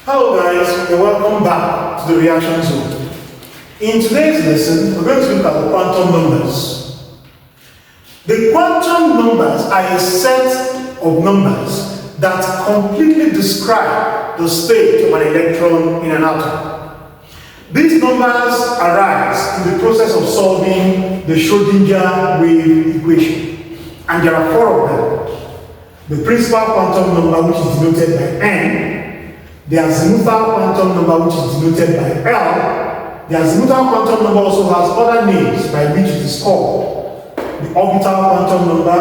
Hello guys, and welcome back to the reaction zone. In today's lesson, we're going to look at the quantum numbers. The quantum numbers are a set of numbers that completely describe the state of an electron in an atom. These numbers arise in the process of solving the Schrödinger wave equation, and there are four of them. The principal quantum number, which is denoted by n, the azimuthal quantum number, which is denoted by L. The azimuthal quantum number also has other names by which it is called: the orbital quantum number,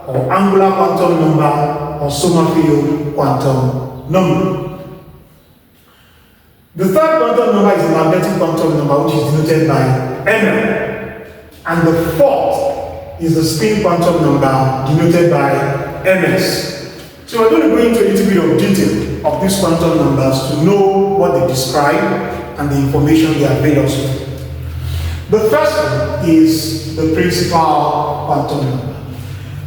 or angular quantum number, or Sommerfeld quantum number. The third quantum number is the magnetic quantum number, which is denoted by Ml. And the fourth is the spin quantum number, denoted by Ms. So we're going to go into a little bit of detail of these quantum numbers to know what they describe and the information they avail us with. The first one is the principal quantum number.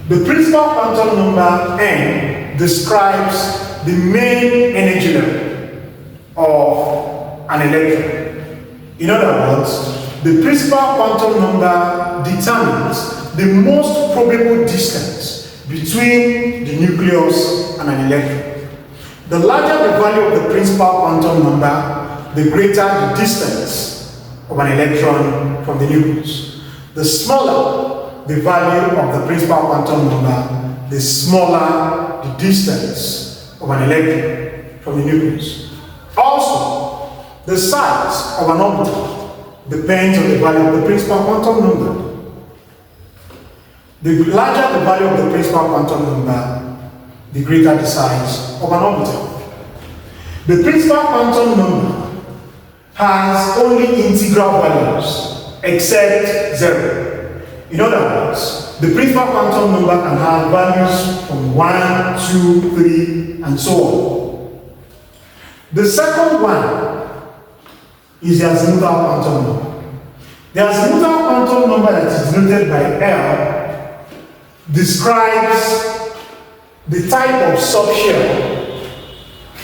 The principal quantum number n describes the main energy level of an electron. In other words, the principal quantum number determines the most probable distance between the nucleus and an electron. The larger the value of the principal quantum number, the greater the distance of an electron from the nucleus. The smaller the value of the principal quantum number, the smaller the distance of an electron from the nucleus. Also, the size of an orbital depends on the value of the principal quantum number. The larger the value of the principal quantum number, the greater the size of an orbital. The principal quantum number has only integral values except 0. In other words, the principal quantum number can have values from 1, 2, 3, and so on. The second one is the azimuthal quantum number. The azimuthal quantum number that is denoted by L describes the type of subshell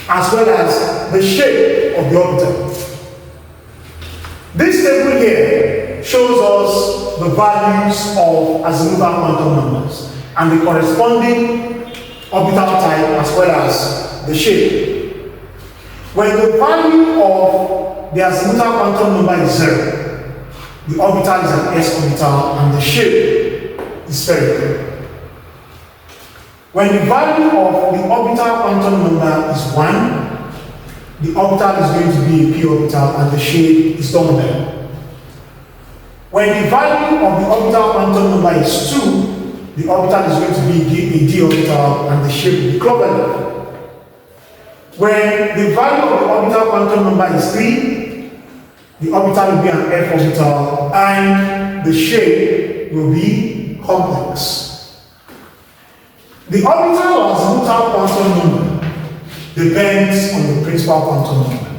as well as the shape of the orbital. This table here shows us the values of azimuthal quantum numbers and the corresponding orbital type as well as the shape. When the value of the azimuthal quantum number is 0, the orbital is an s orbital and the shape is spherical. When the value of the orbital quantum number is 1, the orbital is going to be a p orbital and the shape is dumbbell. When the value of the orbital quantum number is 2, the orbital is going to be a d orbital and the shape will be clover. When the value of the orbital quantum number is 3, the orbital will be an f orbital and the shape will be complex. The orbital or azimuthal quantum number depends on the principal quantum number,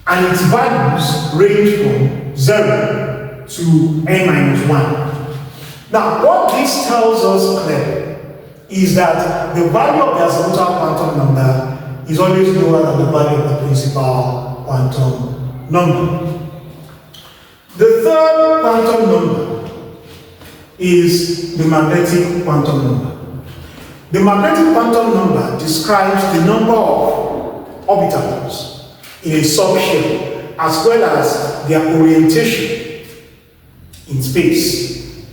and its values range from 0 to n-1. Now, what this tells us clearly is that the value of the azimuthal quantum number is always lower than the value of the principal quantum number. The third quantum number is the magnetic quantum number. The magnetic quantum number describes the number of orbitals in a subshell as well as their orientation in space.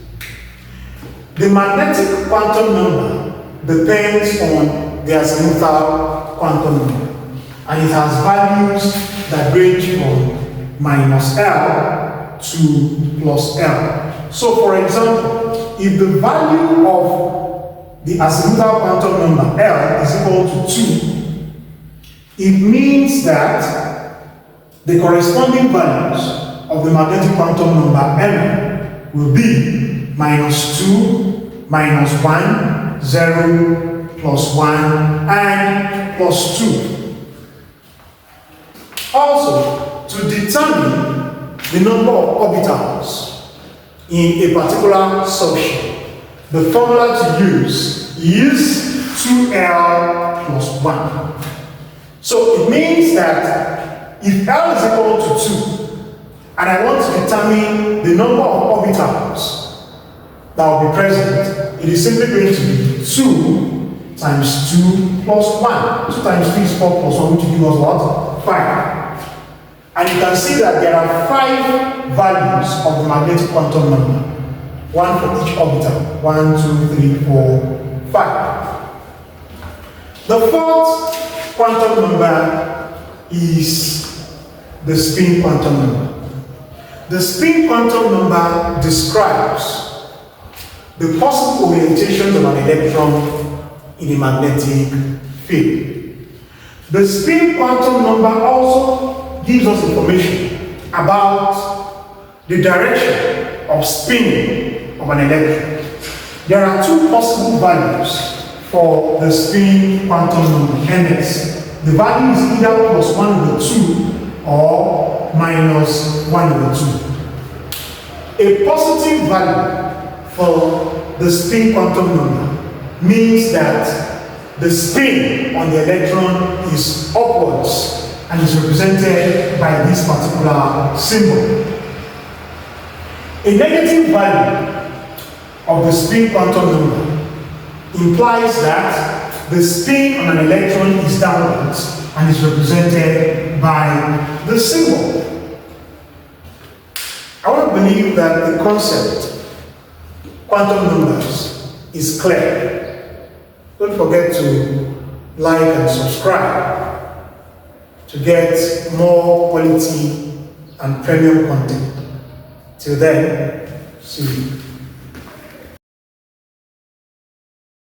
The magnetic quantum number depends on the azimuthal quantum number, and it has values that range from -L to +L. So, for example, if the value of the azimuthal quantum number L is equal to 2, it means that the corresponding values of the magnetic quantum number M will be -2, -1, 0, +1, and +2. Also, to determine the number of orbitals in a particular subshell, the formula to use is 2L + 1. So it means that if L is equal to 2, and I want to determine the number of orbitals that will be present, it is simply going to be 2 times 2 plus 1. 2 times 3 is 4 plus 1, which will give us what? 5. And you can see that there are 5 values of the magnetic quantum number. 1 for each orbital. 1, 2, 3, 4, 5. The fourth quantum number is the spin quantum number. The spin quantum number describes the possible orientations of an electron in a magnetic field. The spin quantum number also gives us information about the direction of spinning of an electron. There are 2 possible values for the spin quantum number, ns. The value is either plus 1 over 2 or minus 1 over 2. A positive value for the spin quantum number means that the spin on the electron is upwards and is represented by this particular symbol. A negative value of the spin quantum number implies that the spin on an electron is downwards and is represented by the symbol. I want to believe that the concept quantum numbers is clear. Don't forget to like and subscribe to get more quality and premium content. Till then, see you.